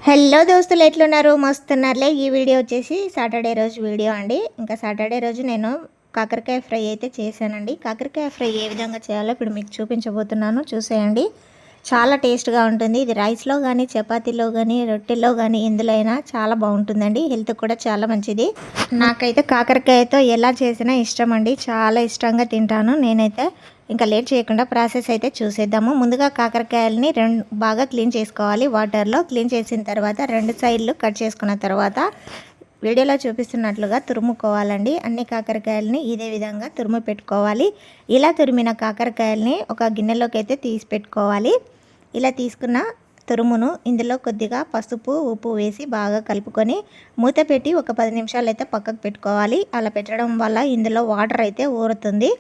Hello దోస్తులు ఎట్లున్నారు మస్తున్నారులే। ఈ వీడియో వచ్చేసి సాటర్డే రోజు వీడియో అండి। ఇంకా సాటర్డే రోజు నేను కాకరకాయ ఫ్రై అయితే చేశానండి। కాకరకాయ ఫ్రై ఏ విధంగా చేయాలో ఇప్పుడు మీకు చూపించబోతున్నాను, చూసేయండి। చాలా టేస్ట్గా ఉంటుంది ఇది। రైస్లో కానీ చపాతీలో కానీ రొట్టెల్లో కానీ ఎందులో అయినా చాలా బాగుంటుందండి। హెల్త్ కూడా చాలా మంచిది। నాకైతే కాకరకాయతో ఎలా చేసినా ఇష్టం అండి, చాలా ఇష్టంగా తింటాను నేనైతే। ఇంకా లేట్ చేయకుండా ప్రాసెస్ అయితే చూసేద్దాము। ముందుగా కాకరకాయలని బాగా క్లీన్ చేసుకోవాలి। వాటర్లో క్లీన్ చేసిన తర్వాత రెండు సైడ్లు కట్ చేసుకున్న తర్వాత వీడియోలో చూపిస్తున్నట్లుగా తురుముకోవాలండి। అన్ని కాకరకాయలని ఇదే విధంగా తురుము పెట్టుకోవాలి। ఇలా తురిమిన కాకరకాయలని ఒక గిన్నెలోకి అయితే తీసి పెట్టుకోవాలి। ఇలా తీసుకున్న తురుమును ఇందులో కొద్దిగా పసుపు ఉప్పు వేసి బాగా కలుపుకొని మూత పెట్టి ఒక 10 నిమిషాలు అయితే పక్కకు పెట్టుకోవాలి। అలా పెట్టడం వల్ల ఇందులో వాటర్ అయితే ఊరుతుంది।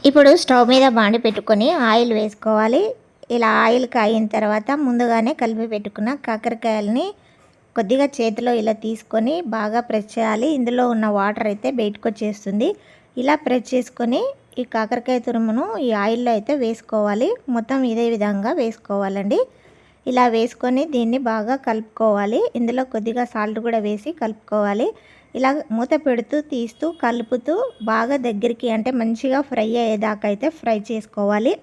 ఇప్పుడు స్టవ్ మీద బాండి పెట్టుకొని ఆయిల్ వేసుకోవాలి। ఇలా ఆయిల్ కాయిన తర్వాత ముందుగానే కలిపి పెట్టుకున్న కాకరకాయలని కొద్దిగా చేతిలో ఇలా తీసుకొని బాగా ప్రెస్ చేయాలి। ఇందులో ఉన్న వాటర్ అయితే బయటకు వచ్చేస్తుంది। ఇలా ప్రెస్ చేసుకొని ఈ కాకరకాయ తురుమును ఈ ఆయిల్లో అయితే వేసుకోవాలి। మొత్తం ఇదే విధంగా వేసుకోవాలండి। ఇలా వేసుకొని దీన్ని బాగా కలుపుకోవాలి। ఇందులో కొద్దిగా సాల్ట్ కూడా వేసి కలుపుకోవాలి। ఇలా మూత పెడుతూ తీస్తూ కలుపుతూ బాగా దగ్గరికి అంటే మంచిగా ఫ్రై అయ్యేదాకా అయితే ఫ్రై చేసుకోవాలి।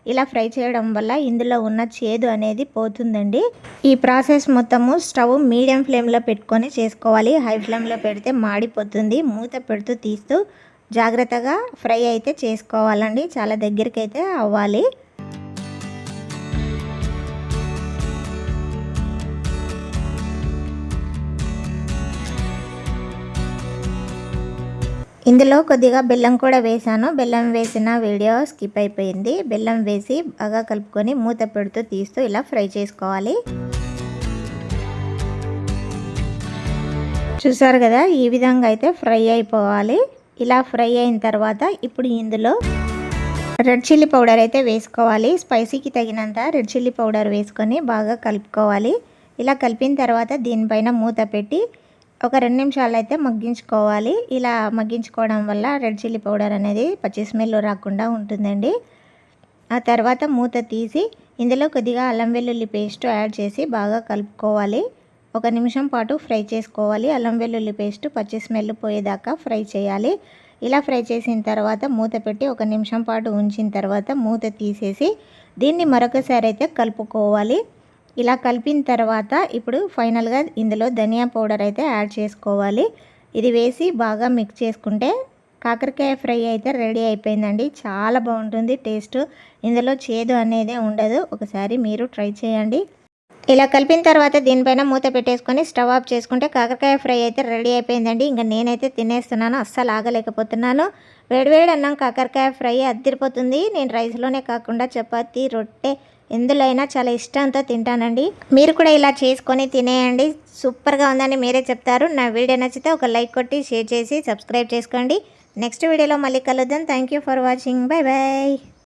ఇలా ఫ్రై చేయడం వల్ల ఇందులో ఉన్న చేదు అనేది పోతుందండి। ఈ ప్రాసెస్ మొత్తము స్టవ్ మీడియం ఫ్లేమ్లో పెట్టుకొని చేసుకోవాలి। హై ఫ్లేమ్లో పెడితే మాడిపోతుంది। మూత పెడుతూ తీస్తూ జాగ్రత్తగా ఫ్రై అయితే చేసుకోవాలండి, చాలా దగ్గరికి అయితే అవ్వాలి। ఇందులో కొద్దిగా బెల్లం కూడా వేసాను, బెల్లం వేసిన వీడియో స్కిప్ అయిపోయింది। బెల్లం వేసి బాగా కలుపుకొని మూత పెడుతూ తీస్తూ ఇలా ఫ్రై చేసుకోవాలి। చూసారు కదా, ఈ విధంగా అయితే ఫ్రై అయిపోవాలి। ఇలా ఫ్రై అయిన తర్వాత ఇప్పుడు ఇందులో రెడ్ చిల్లీ పౌడర్ అయితే వేసుకోవాలి। స్పైసీకి తగినంత రెడ్ చిల్లీ పౌడర్ వేసుకొని బాగా కలుపుకోవాలి। ఇలా కలిపిన తర్వాత దీనిపైన మూత పెట్టి ఒక 2 నిమిషాలు అయితే మగ్గించుకోవాలి। ఇలా మగ్గించుకోవడం వల్ల రెడ్ చిల్లీ పౌడర్ అనేది పచ్చి స్మెల్ రాకుండా ఉంటుందండి। ఆ తర్వాత మూత తీసి ఇందులో కొద్దిగా అల్లం వెల్లుల్లి పేస్ట్ యాడ్ చేసి బాగా కలుపుకోవాలి। 1 నిమిషం పాటు ఫ్రై చేసుకోవాలి। అల్లం వెల్లుల్లి పేస్ట్ పచ్చి స్మెల్ పోయేదాకా ఫ్రై చేయాలి। ఇలా ఫ్రై చేసిన తర్వాత మూత పెట్టి 1 నిమిషం పాటు ఉంచిన తర్వాత మూత తీసేసి దీన్ని మరొకసారి అయితే కలుపుకోవాలి। ఇలా కలిపిన తర్వాత ఇప్పుడు ఫైనల్గా ఇందులో ధనియా పౌడర్ అయితే యాడ్ చేసుకోవాలి। ఇది వేసి బాగా మిక్స్ చేసుకుంటే కాకరకాయ ఫ్రై అయితే రెడీ అయిపోయిందండి। చాలా బాగుంటుంది టేస్ట్, ఇందులో చేదు అనేది ఉండదు। ఒకసారి మీరు ట్రై చేయండి। ఇలా కలిపిన తర్వాత దీనిపైన మూత పెట్టేసుకొని స్టవ్ ఆఫ్ చేసుకుంటే కాకరకాయ ఫ్రై అయితే రెడీ అయిపోయిందండి। ఇంకా నేనైతే తినేస్తున్నాను, అస్సలు ఆగలేకపోతున్నాను। వేడివేడి అన్నం కాకరకాయ ఫ్రై అద్దరిపోతుంది। నేను రైస్లోనే కాకుండా చపాతీ రొట్టె ఎందులో అయినా చాలా ఇష్టంతో తింటానండి। మీరు కూడా ఇలా చేసుకొని తినేయండి, సూపర్గా ఉందని మీరే చెప్తారు। నా వీడియో నచ్చితే ఒక లైక్ కొట్టి షేర్ చేసి సబ్స్క్రైబ్ చేసుకోండి। నెక్స్ట్ వీడియోలో మళ్ళీ కలుద్దాం। Thank you for watching, bye bye.